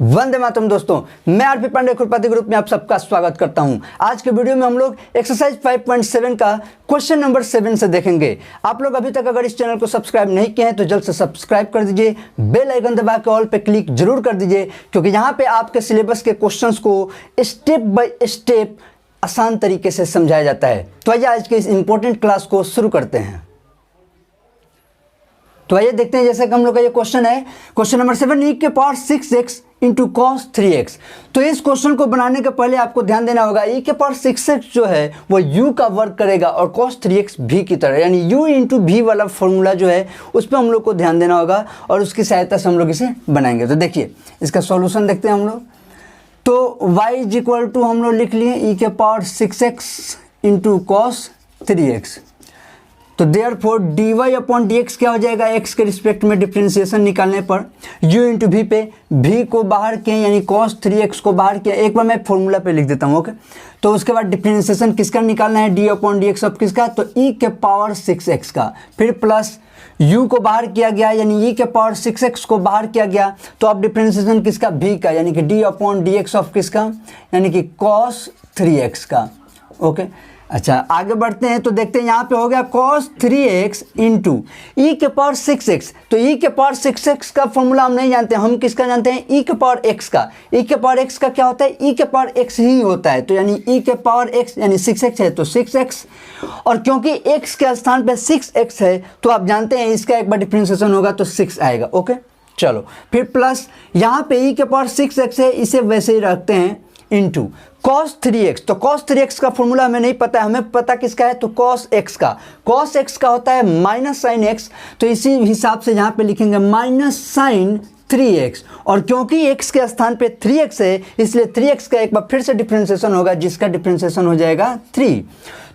वंदे मातरम दोस्तों, मैं RP Pandey खुरपाती group में आप सबका स्वागत करता हूं। आज के वीडियो में हम लोग एक्सरसाइज 5.7 का क्वेश्चन नंबर 7 से देखेंगे। आप लोग अभी तक अगर इस चैनल को सब्सक्राइब नहीं किए हैं तो जल्द से सब्सक्राइब कर दीजिए, बेल आइकन दबा के ऑल पे क्लिक जरूर कर दीजिए, क्योंकि यहाँ पे आपके सिलेबस के क्वेश्चंस को स्टेप बाय स्टेप आसान तरीके से समझाया जाता है। तो आइए आज के इस इंपॉर्टेंट क्लास को शुरू करते हैं। तो आइए देखते हैं, जैसे कि हम लोग का ये क्वेश्चन है, क्वेश्चन नंबर 7, e के power 6x into cos 3x। तो इस क्वेश्चन को बनाने के पहले आपको ध्यान देना होगा, e के पावर 6x जो है वो u का वर्क करेगा और cos 3x v की तरह, यानी u इंटू v वाला फॉर्मूला जो है उस पर हम लोग को ध्यान देना होगा और उसकी सहायता से हम लोग इसे बनाएंगे। तो देखिए इसका सॉल्यूशन देखते हैं हम लोग। तो y इज इक्वल टू हम लोग लिख लिए e के power 6x into cos 3x। तो देयरफॉर dy अपॉन dx क्या हो जाएगा, x के रिस्पेक्ट में डिफ्रेंसिएशन निकालने पर u इंटू v पे v को बाहर किया यानी cos 3x को बाहर किया। एक बार मैं फॉर्मूला पे लिख देता हूँ, ओके। तो उसके बाद डिफ्रेंसिएशन किसका निकालना है, d अपॉन dx अब किसका, तो e के पावर 6x का, फिर प्लस u को बाहर किया गया यानी e के पावर 6x को बाहर किया गया। तो अब डिफ्रेंसिएशन किसका, v का, यानी कि d अपॉन dx ऑफ किसका, यानी कि cos 3x का, ओके। अच्छा आगे बढ़ते हैं तो देखते हैं, यहाँ पे हो गया cos 3x इंटू ई के पावर 6x। तो e के पावर 6x का फॉर्मूला हम नहीं जानते, हम किसका जानते हैं, e के पावर x का। e के पावर x का क्या होता है, e के पावर x ही होता है। तो यानी e के पावर x यानी 6x है तो 6x, और क्योंकि x के स्थान पे 6x है तो आप जानते हैं इसका एक बार डिफरेंशिएशन होगा तो 6 आएगा, ओके। चलो फिर प्लस यहाँ पे e के पावर 6x है, इसे वैसे ही रखते हैं इंटू cos 3x। तो cos 3x का फॉर्मूला हमें नहीं पता है, हमें पता किसका है, तो cos x का। cos x का होता है माइनस साइन x, तो इसी हिसाब से यहाँ पे लिखेंगे माइनस साइन 3x, और क्योंकि x के स्थान पे 3x है इसलिए 3x का एक बार फिर से डिफरेंशिएशन होगा जिसका डिफरेंशिएशन हो जाएगा 3।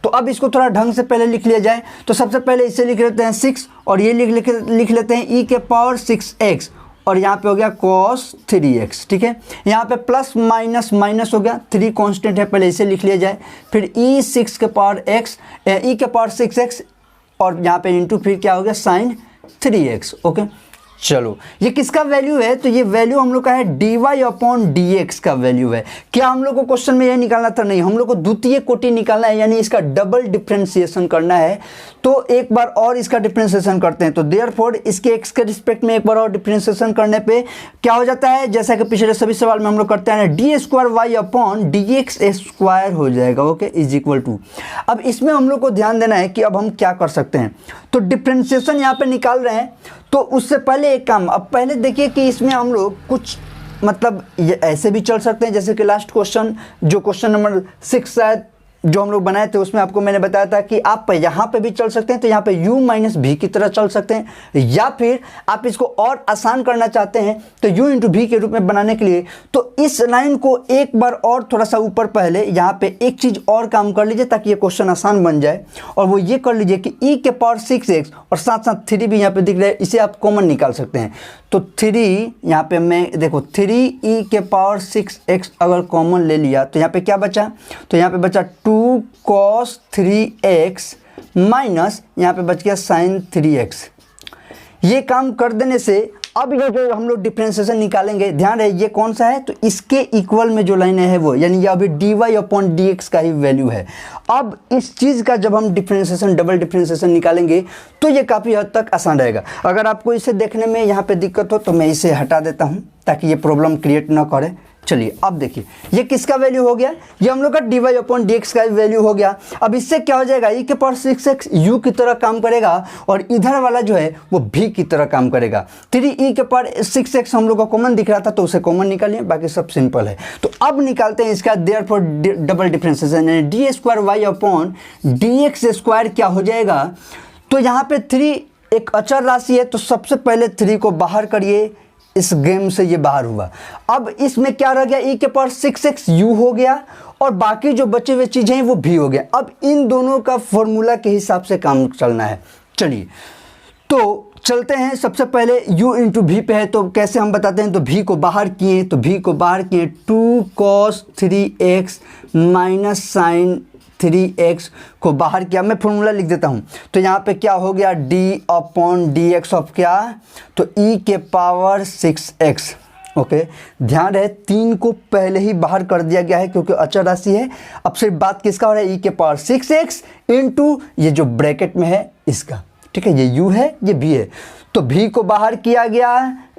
तो अब इसको थोड़ा ढंग से पहले लिख लिया जाए। तो सबसे पहले इसे लिख लेते हैं 6 और ये लिख लेते हैं e के पावर 6x, और यहाँ पे हो गया cos 3x, ठीक है। यहाँ पे प्लस माइनस माइनस हो गया, 3 कांस्टेंट है, पहले इसे लिख लिया जाए। फिर e के पावर 6x और यहाँ पे इंटू फिर क्या हो गया साइन 3x, ओके। चलो ये किसका वैल्यू है, तो ये वैल्यू हम लोग का है dy अपॉन dx का वैल्यू है। क्या हम लोग को क्वेश्चन में ये निकालना था, नहीं, हम लोग को द्वितीय कोटि निकालना है, यानी इसका डबल डिफरेंशिएशन करना है। तो एक बार और इसका डिफरेंशिएशन करते हैं। तो देयरफॉर इसके x के रिस्पेक्ट में एक बार और डिफरेंशिएशन करने पे क्या हो जाता है, जैसा कि पिछले सभी सवाल में हम लोग करते हैं, d square y upon d x square हो जाएगा, ओके, इज इक्वल टू। अब इसमें हम लोग को ध्यान देना है कि अब हम क्या कर सकते हैं। तो डिफरेंशिएशन यहाँ पे निकाल रहे हैं, तो उससे पहले एक काम, अब पहले देखिए कि इसमें हम लोग कुछ मतलब ये ऐसे भी चल सकते हैं, जैसे कि लास्ट क्वेश्चन जो क्वेश्चन नंबर 6 शायद जो हम लोग बनाए थे उसमें आपको मैंने बताया था कि आप यहाँ पे भी चल सकते हैं, तो यहाँ पे u माइनस v की तरह चल सकते हैं, या फिर आप इसको और आसान करना चाहते हैं तो u इंटू v के रूप में बनाने के लिए तो इस लाइन को एक बार और थोड़ा सा ऊपर पहले यहाँ पे एक चीज़ और काम कर लीजिए ताकि ये क्वेश्चन आसान बन जाए। और वो ये कर लीजिए कि e के पावर 6x और साथ साथ 3 भी यहाँ पे दिख रहा है, इसे आप कॉमन निकाल सकते हैं। तो 3 यहाँ पे मैं देखो 3e के पावर 6x अगर कॉमन ले लिया तो यहाँ पे क्या बचा, तो यहाँ पे बचा 2 cos 3x माइनस यहाँ पे बच गया साइन 3x। ये काम कर देने से अब ये जो हम लोग डिफरेंशिएशन निकालेंगे, ध्यान रहे ये कौन सा है, तो इसके इक्वल में जो लाइन है वो, यानी ये अभी dy अपॉन dx का ही वैल्यू है। अब इस चीज़ का जब हम डिफरेंशिएशन डबल डिफरेंशिएशन निकालेंगे तो ये काफ़ी हद तक आसान रहेगा। अगर आपको इसे देखने में यहाँ पे दिक्कत हो तो मैं इसे हटा देता हूँ ताकि ये प्रॉब्लम क्रिएट ना करे। चलिए अब देखिए ये किसका वैल्यू हो गया, ये हम लोग का dy अपॉन dx का वैल्यू हो गया। अब इससे क्या हो जाएगा, e के पावर 6x u की तरह काम करेगा और इधर वाला जो है वो v की तरह काम करेगा। 3e के पावर 6x हम लोग का कॉमन दिख रहा था तो उसे कॉमन निकालिए, बाकी सब सिंपल है। तो अब निकालते हैं इसका देयरफॉर डबल डिफरेंशिएशन, यानी d square y upon d x square क्या हो जाएगा। तो यहाँ पे 3 एक अचर राशि है, तो सबसे पहले 3 को बाहर करिए, इस गेम से ये बाहर हुआ। अब इसमें क्या रह गया, e के पावर 6x u हो गया और बाकी जो बचे हुए चीज़ें हैं वो v हो गया। अब इन दोनों का फॉर्मूला के हिसाब से काम चलना है। चलिए तो चलते हैं, सबसे पहले u इंटू v पे है तो कैसे हम बताते हैं, तो v को बाहर किए 2 cos 3x minus sign 3x को बाहर किया, मैं फॉर्मूला लिख देता हूँ। तो यहाँ पे क्या हो गया, d upon d x of क्या, तो e के पावर 6x, ओके ध्यान रहे 3 को पहले ही बाहर कर दिया गया है क्योंकि अचर राशि है। अब सिर्फ बात किसका हो रहा है, e के पावर 6x इंटू ये जो ब्रैकेट में है इसका, ठीक है, ये u है ये v है, तो v को बाहर किया गया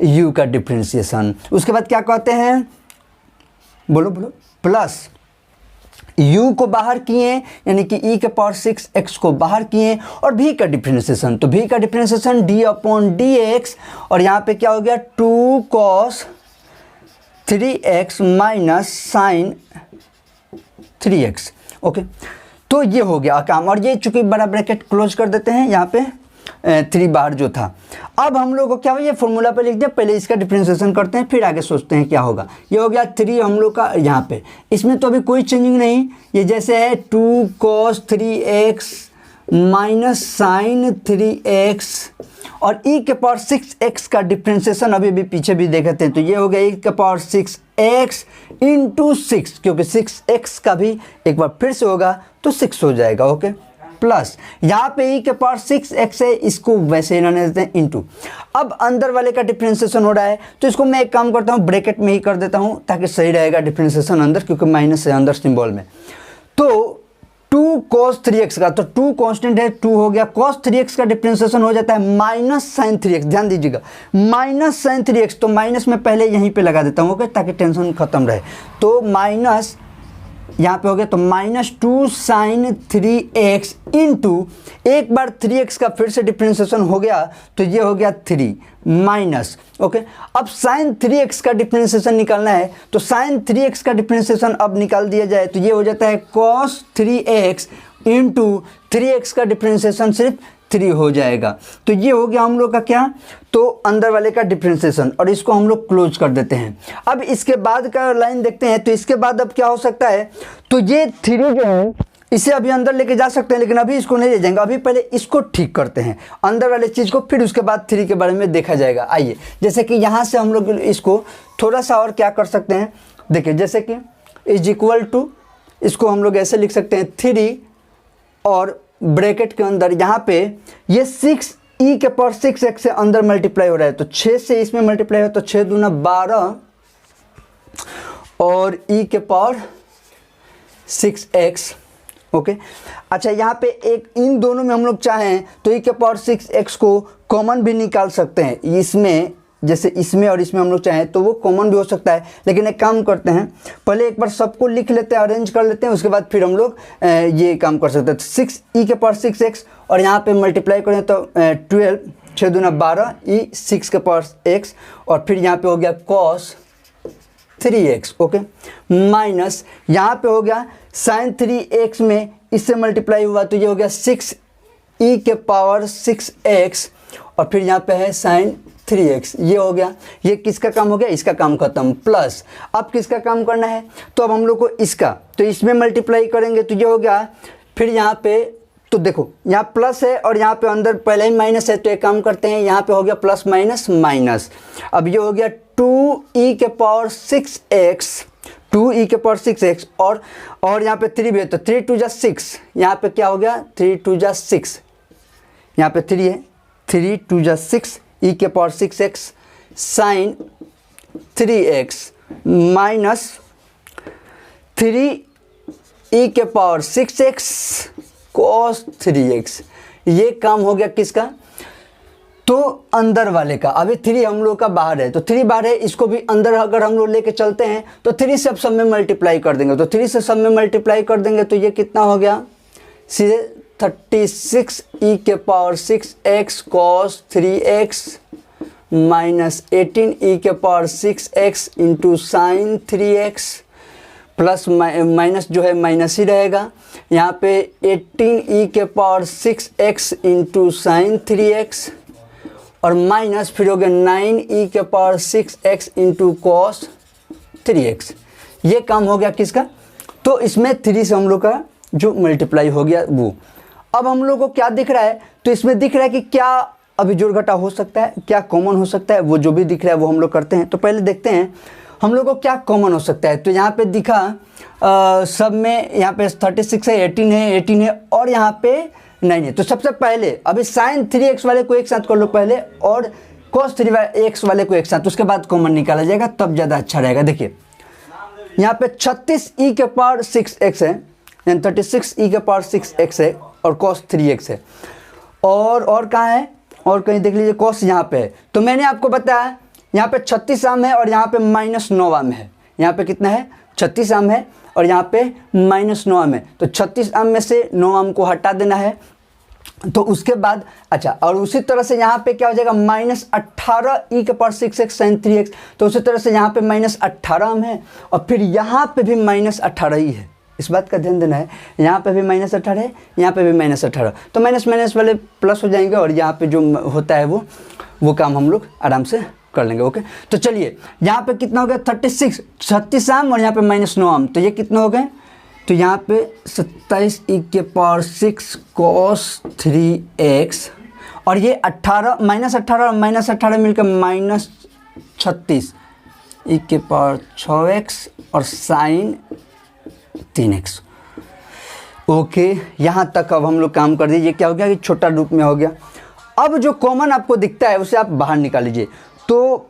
u का डिफ्रेंशिएशन। उसके बाद क्या कहते हैं, बोलो बोलो, प्लस u को बाहर किए यानी कि e के पावर 6x को बाहर किए और v का डिफ्रेंशिएशन, तो v का डिफ्रेंशिएशन d अपॉन dx और यहाँ पे क्या हो गया 2 cos 3x minus sign 3x। Okay तो ये हो गया काम, और ये चूंकि बड़ा ब्रैकेट क्लोज कर देते हैं, यहाँ पे 3 बाहर जो था। अब हम लोग को क्या हुआ, ये फॉर्मूला पे लिख दिया, पहले इसका डिफ्रेंशिएशन करते हैं फिर आगे सोचते हैं क्या होगा। ये हो गया 3 हम लोग का यहाँ पे, इसमें तो अभी कोई चेंजिंग नहीं, ये जैसे है 2 cos 3x minus sign 3x और e के पावर 6x का डिफ्रेंशिएशन अभी भी पीछे भी देखते हैं, तो ये हो गया e के पावर 6x इंटू 6, क्योंकि 6x का भी एक बार फिर से होगा तो 6 हो जाएगा। ओके प्लस यहाँ पे e के पावर 6x है, इसको वैसे ही रहने देते हैं इंटू। अब अंदर वाले का डिफ्रेंशिएशन हो रहा है तो इसको मैं एक काम करता हूँ ब्रैकेट में ही कर देता हूँ ताकि सही रहेगा डिफ्रेंशिएशन अंदर, क्योंकि माइनस है अंदर सिंबल में। तो 2 cos 3x का, तो 2 कांस्टेंट है 2 हो गया, cos 3x का डिफ्रेंशिएशन हो जाता है माइनस साइन 3x, ध्यान दीजिएगा माइनस साइन 3x, तो माइनस में पहले यहीं पे लगा देता हूँ ओके, ताकि टेंशन खत्म रहे। तो माइनस यहाँ पे हो गया, तो माइनस 2 साइन 3x इंटू एक बार 3x का फिर से डिफ्रेंशिएशन हो गया तो ये हो गया 3 माइनस। ओके अब साइन 3x का डिफ्रेंशिएशन निकालना है, तो साइन 3x का डिफ्रेंशिएशन अब निकाल दिया जाए तो ये हो जाता है cos 3x इंटू 3x का डिफ्रेंशिएशन सिर्फ 3 हो जाएगा। तो ये हो गया हम लोग का क्या, तो अंदर वाले का डिफ्रेंशिएशन, और इसको हम लोग क्लोज कर देते हैं। अब इसके बाद का लाइन देखते हैं, तो इसके बाद अब क्या हो सकता है, तो ये 3 जो है इसे अभी अंदर लेके जा सकते हैं, लेकिन अभी इसको नहीं ले जाएंगे, अभी पहले इसको ठीक करते हैं अंदर वाले चीज़ को, फिर उसके बाद 3 के बारे में देखा जाएगा। आइए जैसे कि यहाँ से हम लोग इसको थोड़ा सा और क्या कर सकते हैं, देखिए जैसे कि इज इक्वल टू, इसको हम लोग ऐसे लिख सकते हैं 3 और ब्रैकेट के अंदर यहाँ पे ये 6 e के पावर 6x से अंदर मल्टीप्लाई हो रहा है, तो 6 से इसमें मल्टीप्लाई हो तो 6 दूना 12 और e के पावर 6x। ओके अच्छा यहाँ पे एक इन दोनों में हम लोग चाहें तो e के पावर 6x को कॉमन भी निकाल सकते हैं, इसमें जैसे इसमें और इसमें हम लोग चाहें तो वो कॉमन भी हो सकता है, लेकिन एक काम करते हैं पहले एक बार सबको लिख लेते हैं, अरेंज कर लेते हैं, उसके बाद फिर हम लोग ये काम कर सकते हैं। तो 6 e के पावर 6x और यहाँ पे मल्टीप्लाई करें तो 12 6 दूना 12 e 6 के पावर x और फिर यहाँ पे हो गया cos 3x। ओके माइनस यहाँ पे हो गया साइन 3x में इससे मल्टीप्लाई हुआ तो ये हो गया 6 e के पावर 6x और फिर यहाँ पे है साइन 3x, ये हो गया, ये किसका काम हो गया, इसका काम खत्म। प्लस अब किसका काम करना है, तो अब हम लोग को इसका, तो इसमें मल्टीप्लाई करेंगे तो ये हो गया, फिर यहाँ पे तो देखो यहाँ प्लस है और यहाँ पे अंदर पहले ही माइनस है, तो एक काम करते हैं यहाँ पे हो गया प्लस माइनस माइनस। अब ये हो गया 2e के पावर 6x 2e के पावर 6x और यहाँ पे 3 भी है तो 3 2 जा 6, यहाँ पे क्या हो गया 3 2 जा 6, यहाँ पे 3 है 3 2 जा 6 e के power 6x sine 3x minus 3 e के पावर 6x cos 3x। ये काम हो गया किसका, तो अंदर वाले का। अभी 3 हम लोग का बाहर है, तो 3 बाहर है, इसको भी अंदर अगर हम लोग लेके चलते हैं तो 3 से सब में मल्टीप्लाई कर देंगे, तो 3 से सब में मल्टीप्लाई कर देंगे तो ये कितना हो गया सीधे 36 e के power 6x cos 3x minus 18 e के power 6x into sine 3x plus minus जो है माइनस ही रहेगा, यहाँ पे 18 e के power 6x into sine 3x और माइनस फिर हो गया 9 e के power 6x into cos 3x। ये काम हो गया किसका, तो इसमें 3 से हम लोग का जो मल्टीप्लाई हो गया वो। अब हम लोग को क्या दिख रहा है, तो इसमें दिख रहा है कि क्या अभी जोड़ घटा हो सकता है, क्या कॉमन हो सकता है, वो जो भी दिख रहा है वो हम लोग करते हैं। तो पहले देखते हैं हम लोग को क्या कॉमन हो सकता है। तो यहाँ पे दिखा सब में, यहाँ पे 36 है 18 है और यहाँ पे 9 है। तो सबसे पहले अभी साइन 3x वाले को एक साथ कर लो पहले, और cos 3x वाले को एक साथ, उसके बाद कॉमन निकाला जाएगा, तब ज़्यादा अच्छा रहेगा। देखिए यहाँ पे 36e⁻6x है, यानी 36e⁻6x है और cos 3x है, और कहाँ है, और कहीं देख लीजिए cos यहाँ पे है। तो मैंने आपको बताया यहाँ पे 36 आम है और यहाँ पे -9 आम है। यहाँ पे कितना है, 36 आम है और यहाँ पे -9 आम है। तो 36 आम में से 9 आम को हटा देना है। तो उसके बाद अच्छा, और उसी तरह से यहाँ पे क्या हो जाएगा, -18e⁻6x sin 3x। तो उसी तरह से यहाँ पे -18 आम है और फिर यहाँ पे भी -18 ही है। इस बात का ध्यान देना है, यहाँ पे भी -18 है, यहाँ पे भी -18। तो माइनस माइनस वाले प्लस हो जाएंगे और यहाँ पे जो होता है वो काम हम लोग आराम से कर लेंगे। ओके, तो चलिए यहाँ पे कितना हो गया, 36 आम और यहाँ पे -9 आम, तो ये कितना हो गए, तो यहाँ पे 27e⁻6 cos 3x और ये 18 -18 और -18 मिलकर -36e⁻6x और sin 3x। ओके, यहाँ तक अब हम लोग काम कर दीजिए। क्या हो गया कि छोटा रूप में हो गया। अब जो कॉमन आपको दिखता है उसे आप बाहर निकाल लीजिए। तो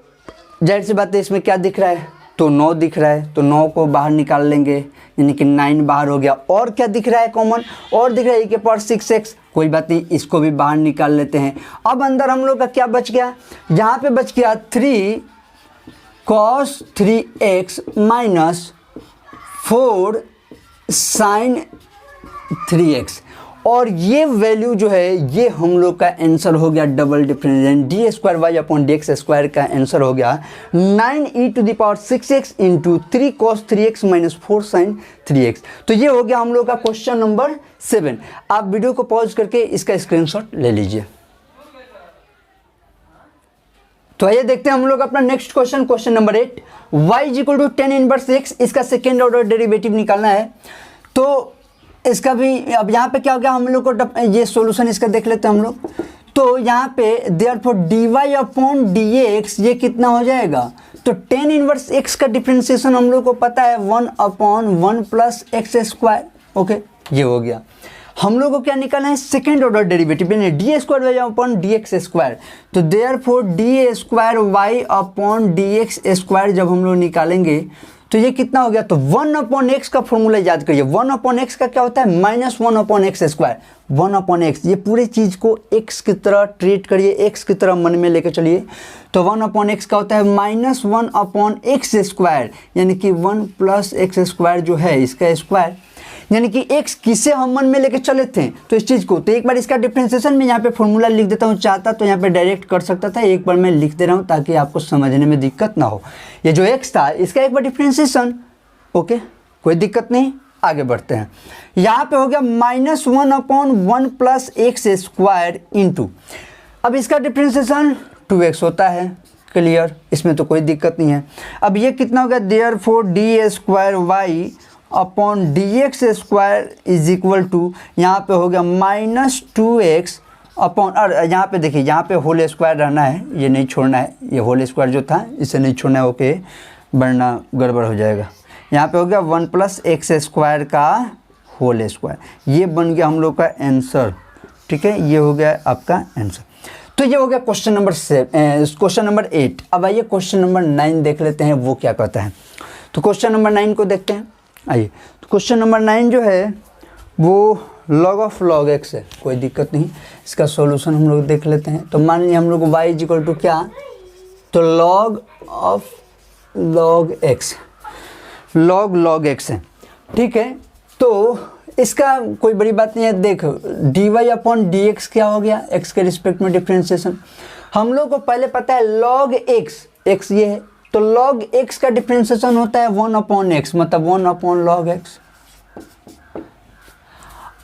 जाहिर सी बात है, इसमें क्या दिख रहा है, तो 9 दिख रहा है, तो 9 को बाहर निकाल लेंगे, यानी कि 9 बाहर हो गया। और क्या दिख रहा है कॉमन, और दिख रहा है e⁻6x, कोई बात नहीं, इसको भी बाहर निकाल लेते हैं। अब अंदर हम लोग का क्या बच गया, यहाँ पे बच गया 3 cos 3x -4 sin 3x, और ये वैल्यू जो है ये हम लोग का आंसर हो गया डबल डिफरेंस, d²y/dx² का आंसर हो गया 9e⁻6x × 3 cos 3x -4 sin 3x। तो ये हो गया हम लोग का क्वेश्चन नंबर 7। आप वीडियो को पॉज करके इसका स्क्रीनशॉट ले लीजिए। तो आइए देखते हैं हम लोग अपना next question, question number 8, y = tan 1x, इसका सेकेंड ऑर्डर डेरिवेटिव निकालना है। तो इसका भी अब यहाँ पे क्या हो गया, हम लोग को ये सॉल्यूशन इसका देख लेते हैं हम लोग। तो यहाँ पे देयरफॉर dy/dx ये कितना हो जाएगा, तो tan 1x का डिफरेंशिएशन हम लोग को पता है 1/1 + x²। ओके, ये हो गया। हम लोग को क्या निकालना है, सेकेंड ऑर्डर डेरिवेटिव, यानी d²y/dx²। तो देयरफॉर d²y/dx² जब हम लोग निकालेंगे तो ये कितना हो गया, तो 1/x का फॉर्मूला याद करिए। 1/x का क्या होता है, -1/x²। 1/x, ये पूरी चीज़ को x की तरह ट्रीट करिए, x की तरह मन में लेकर चलिए। तो 1/x का होता है -1/x², यानी कि 1 + x² जो है इसका स्क्वायर, यानी कि x किसे हम मन में लेके चले थे, तो इस चीज़ को। तो एक बार इसका डिफरेंशिएशन में यहाँ पे फॉर्मूला लिख देता हूँ, चाहता तो यहाँ पे डायरेक्ट कर सकता था, एक बार मैं लिख दे रहा हूँ ताकि आपको समझने में दिक्कत ना हो। ये जो x था इसका एक बार डिफरेंशिएशन, ओके, कोई दिक्कत नहीं, आगे बढ़ते हैं। यहाँ पे हो गया -1/1 + x² इंटू, अब इसका डिफरेंशिएशन 2x होता है, क्लियर, इसमें तो कोई दिक्कत नहीं है। अब ये कितना हो गया, देयरफॉर d²y/dx² = यहाँ पे हो गया -2x अपॉन, और यहाँ पे देखिए यहाँ पे होल स्क्वायर रहना है, ये नहीं छोड़ना है, ये होल स्क्वायर जो था इसे नहीं छोड़ना है, ओके, वरना गड़बड़ हो जाएगा। यहाँ पे हो गया 1 + x² का होल स्क्वायर, ये बन गया हम लोग का आंसर। ठीक है, ये हो गया आपका आंसर। तो ये हो गया क्वेश्चन नंबर 8। अब आइए क्वेश्चन नंबर 9 देख लेते हैं, वो क्या कहता है। तो क्वेश्चन नंबर 9 को देखते हैं। आइए, तो क्वेश्चन नंबर 9 जो है वो log x है, कोई दिक्कत नहीं, इसका सॉल्यूशन हम लोग देख लेते हैं। तो मान लीजिए हम लोग y = क्या, तो log x है। ठीक है, तो इसका कोई बड़ी बात नहीं है। देख, dy/dx क्या हो गया, x के रिस्पेक्ट में डिफरेंशिएशन। हम लोग को पहले पता है log x ये है, तो log x का डिफरेंशिएशन होता है 1/x, मतलब 1/log x।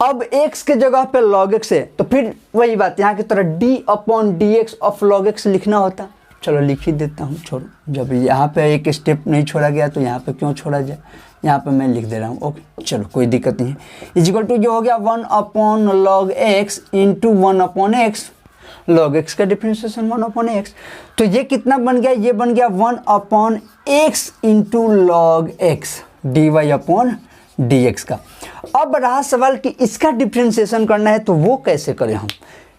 अब x के जगह पे log x है, तो फिर वही बात यहाँ की तरह d/dx ऑफ log x लिखना होता। चलो लिख ही देता हूँ, छोड़ो, जब यहाँ पे एक स्टेप नहीं छोड़ा गया तो यहाँ पे क्यों छोड़ा जाए, यहाँ पे मैं लिख दे रहा हूँ। ओके, चलो कोई दिक्कत नहीं है। = जो हो गया 1/log x into 1/x, log x का डिफरेंशिएशन 1/x। तो ये कितना बन गया, ये बन गया 1/x into log x dy/dx का। अब रहा सवाल कि इसका डिफरेंशिएशन करना है, तो वो कैसे करें हम,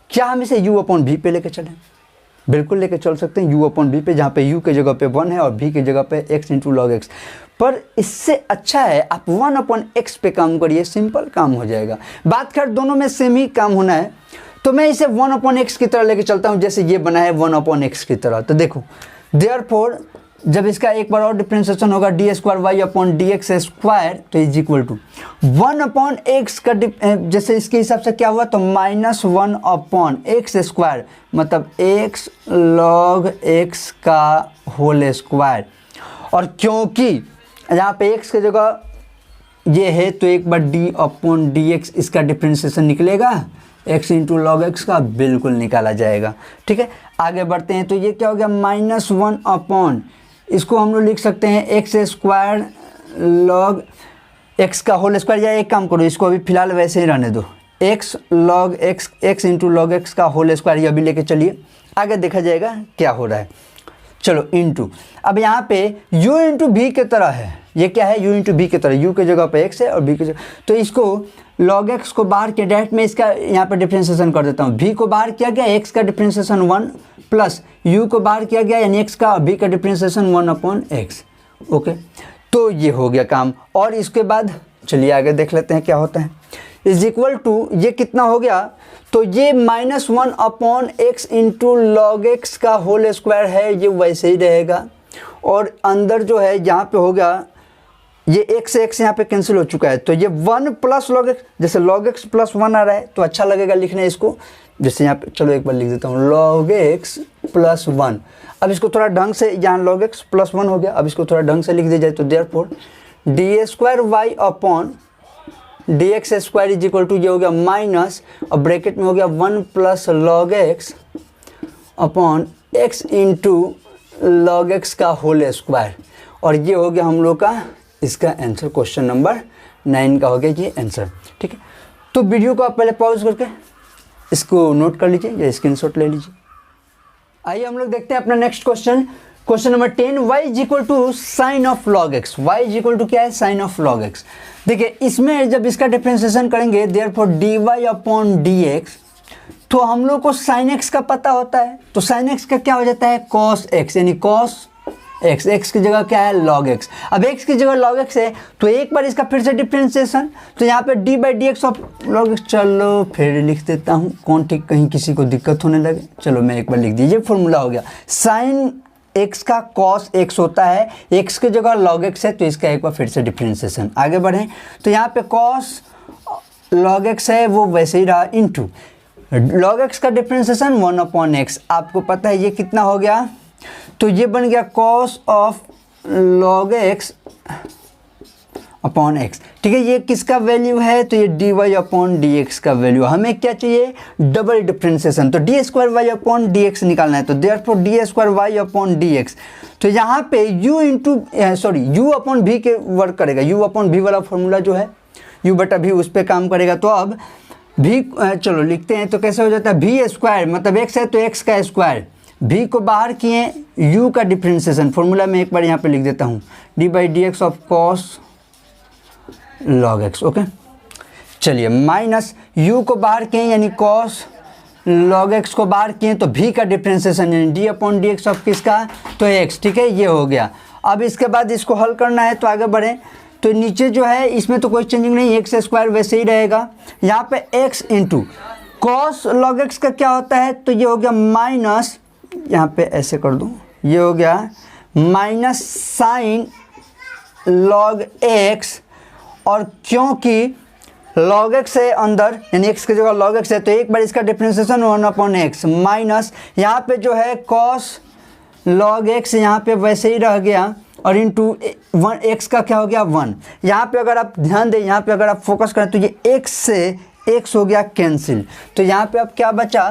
क्या हम इसे u/v पे लेके चलें, बिल्कुल लेके चल सकते हैं u अपॉन v पे, जहाँ पे u की जगह पे 1 है और v की जगह पे x इंटू लॉग एक्स। पर इससे अच्छा है आप 1 अपॉन x पे काम करिए, सिंपल काम हो जाएगा। बात कर दोनों में सेम ही काम होना है, तो मैं इसे 1 अपॉन एक्स की तरह लेके चलता हूँ, जैसे ये बना है 1 अपॉन एक्स की तरह। तो देखो देयरफॉर जब इसका एक बार और डिफ्रेंशिएशन होगा d square y upon d x square, तो is equal to 1 upon x का जैसे इसके हिसाब से क्या हुआ, तो -1 अपॉन एक्स स्क्वायर, मतलब एक्स लॉग एक्स का होल स्क्वायर। और क्योंकि यहाँ पे एक्स की जगह ये है, तो एक बार डी अपॉन डी एक्स इसका डिफ्रेंशिएशन निकलेगा, एक्स इंटू लॉग एक्स का बिल्कुल निकाला जाएगा। ठीक है, आगे बढ़ते हैं। तो ये क्या हो गया, -1 अपॉन, इसको हम लोग लिख सकते हैं एक्स स्क्वायर लॉग एक्स का होल स्क्वायर, या एक काम करो इसको अभी फिलहाल वैसे ही रहने दो, x log x, x into log x का होल स्क्वायर, ये अभी लेके चलिए, आगे देखा जाएगा क्या हो रहा है। चलो इंटू, अब यहाँ पे u इंटू भी की तरह है, ये क्या है u इंटू भी की तरह, u की जगह पे x है और b की जगह, तो इसको log x को बाहर के डायरेक्ट में इसका यहाँ पे डिफ्रेंशिएशन कर देता हूँ। v को बाहर किया गया, x का डिफ्रेंशिएशन 1 प्लस u को बाहर किया गया यानी x का, b का डिफ्रेंशिएशन 1 अपॉन x। ओके, तो ये हो गया काम। और इसके बाद चलिए आगे देख लेते हैं क्या होता है। इज इक्वल टू ये कितना हो गया, तो ये -1 upon x into log x का होल स्क्वायर है, ये वैसे ही रहेगा। और अंदर जो है यहाँ पे हो गया, ये x से x यहाँ पे कैंसिल हो चुका है, तो ये 1 प्लस लॉग एक्स, जैसे लॉग एक्स प्लस 1 आ रहा है तो अच्छा लगेगा लिखने इसको, जैसे यहाँ पे चलो एक बार लिख देता हूँ लॉग एक्स प्लस 1। अब इसको थोड़ा ढंग से, यहाँ लॉग एक्स प्लस 1 हो गया, अब इसको थोड़ा ढंग से लिख दिया जाए तो therefore d square y upon d x square is equal to, ये हो गया माइनस और ब्रैकेट में हो गया 1 plus log x upon x into log x का होल स्क्वायर। और ये हो गया हम लोग का इसका आंसर, क्वेश्चन नंबर 9 का हो गया ये आंसर। ठीक है, तो वीडियो को आप पहले पॉज करके इसको नोट कर लीजिए या स्क्रीनशॉट ले लीजिए। आइए हम लोग देखते हैं अपना next question, question number 10, y is equal to sine of log x. y is equal to क्या है, साइन ऑफ लॉग एक्स। देखिए इसमें जब इसका डिफ्रेंशिएशन करेंगे therefore d y upon d x, तो हम लोग को साइन एक्स का पता होता है, तो साइन एक्स का क्या हो जाता है, कॉस एक्स, यानी कॉस एक्स, एक्स की जगह क्या है लॉग एक्स। अब एक्स की जगह लॉग एक्स है तो एक बार इसका फिर से डिफ्रेंशिएशन, तो यहाँ पे D by D x of log x, चलो फिर लिख देता हूँ, कौन ठीक कहीं किसी को दिक्कत होने लगे, चलो मैं एक बार लिख दीजिए, फॉर्मूला हो गया साइन एक्स का कॉस एक्स होता है, एक्स की जगह लॉग एक्स है तो इसका एक बार फिर से डिफ्रेंशिएशन। आगे बढ़ें तो यहाँ पे कॉस लॉग एक्स है वो वैसे ही रहा, इंटू लॉग एक्स का डिफ्रेंशिएशन 1 अपॉन एक्स, आपको पता है ये कितना हो गया, तो ये बन गया cos of log x upon x. ठीक है, ये किसका वैल्यू है, तो ये d y upon d x का वैल्यू। हमें क्या चाहिए, डबल डिफ्रेंशिएशन, तो d square y upon d x निकालना है, तो therefore d square y upon d x. तो यहाँ पे u into sorry u upon भी के वर्क करेगा, u अपॉन भी वाला फॉर्मूला जो है u बटा भी उस पर काम करेगा। तो अब भी चलो लिखते हैं, तो कैसे हो जाता है, भी स्क्वायर मतलब x है तो x का स्क्वायर, भी को बाहर किए u का डिफ्रेंशिएशन, फॉर्मूला में एक बार यहाँ पे लिख देता हूँ D by D x of cos log x. Okay, चलिए माइनस u को बाहर किए यानी कॉस लॉग एक्स को बाहर किए तो v का डिफ्रेंशिएशन यानी D upon d x of किसका, तो x। ठीक है, ये हो गया। अब इसके बाद इसको हल करना है, तो आगे बढ़ें तो नीचे जो है इसमें तो कोई चेंजिंग नहीं, एक्स स्क्वायर वैसे ही रहेगा। यहाँ पे x into cos log x का क्या होता है, तो ये हो गया माइनस, यहाँ पे ऐसे कर दूँ, ये हो गया माइनस साइन लॉग एक्स। और क्योंकि लॉग एक्स है अंदर यानी एक्स की जगह लॉग एक्स है तो एक बार इसका डिफ्रेंशिएशन 1 अपॉन एक्स, माइनस यहाँ पे जो है कॉस लॉग एक्स यहाँ पे वैसे ही रह गया और इंटू 1 एक्स का क्या हो गया 1। यहाँ पे अगर आप ध्यान दें, यहाँ पे अगर आप फोकस करें तो ये एक्स से एक्स हो गया कैंसिल, तो यहाँ पे अब क्या बचा,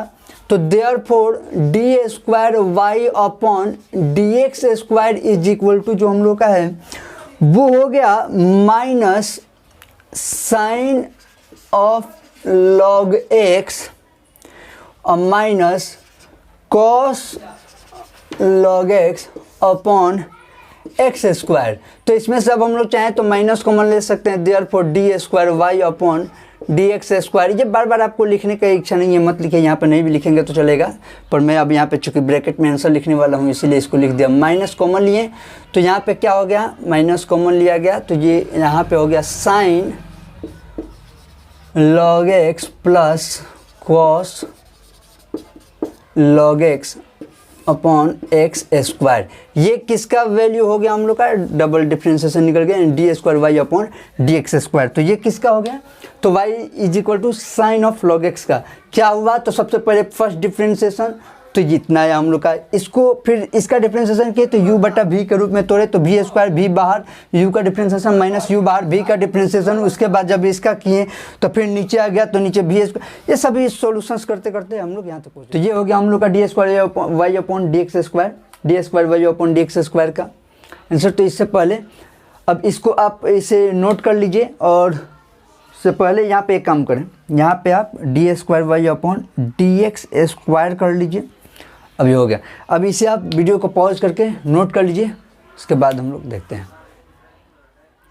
तो therefore d square y upon d x square is equal to जो हम लोग का है वो हो गया minus sine of log x और minus cos log x upon x square. तो इसमें से अब हम लोग चाहें तो माइनस कॉमन ले सकते हैं, therefore d square y upon dx²। ये बार बार आपको लिखने का इच्छा नहीं है, मत लिखिए, यहाँ पे नहीं भी लिखेंगे तो चलेगा, पर मैं अब यहाँ पे चूंकि ब्रैकेट में आंसर लिखने वाला हूँ इसीलिए इसको लिख दिया। माइनस कॉमन लिए तो यहाँ पे क्या हो गया, माइनस कॉमन लिया गया तो ये यहाँ पे हो गया sine log x plus cos log x upon x²। ये किसका वैल्यू हो गया हम लोग का, डबल डिफ्रेंशिएशन निकल गया, d² y अपॉन dx²। तो ये किसका हो गया, तो y is equal to sine of log x का क्या हुआ, तो सबसे पहले फर्स्ट डिफ्रेंशिएशन तो जितना है हम लोग का, इसको फिर इसका डिफ्रेंशिएशन किए तो u बटा v के रूप में तोड़े तो v² v बाहर, u का डिफ्रेंशिएशन माइनस u बाहर, v का डिफ्रेंशिएशन, उसके बाद जब इसका किए तो फिर नीचे आ गया तो नीचे v²। ये सभी सॉल्यूशंस करते करते हम लोग यहाँ तक पहुँचे। तो ये हो गया हम लोग का d² y upon dx², d² y upon dx² का आंसर। तो इससे पहले अब इसको आप इसे नोट कर लीजिए, और से पहले यहाँ पे एक काम करें, यहाँ पे आप d² y अपॉन dx² कर लीजिए। अभी हो गया, अब इसे आप वीडियो को पॉज करके नोट कर लीजिए, उसके बाद हम लोग देखते हैं।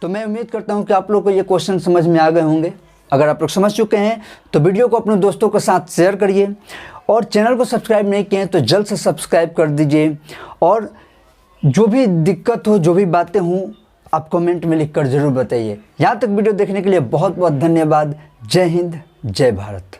तो मैं उम्मीद करता हूँ कि आप लोग को ये क्वेश्चन समझ में आ गए होंगे। अगर आप लोग समझ चुके हैं तो वीडियो को अपने दोस्तों के साथ शेयर करिए, और चैनल को सब्सक्राइब नहीं किए हैं तो जल्द से सब्सक्राइब कर दीजिए, और जो भी दिक्कत हो, जो भी बातें हों, आप कमेंट में लिखकर ज़रूर बताइए। यहाँ तक वीडियो देखने के लिए बहुत बहुत धन्यवाद। जय हिंद, जय भारत।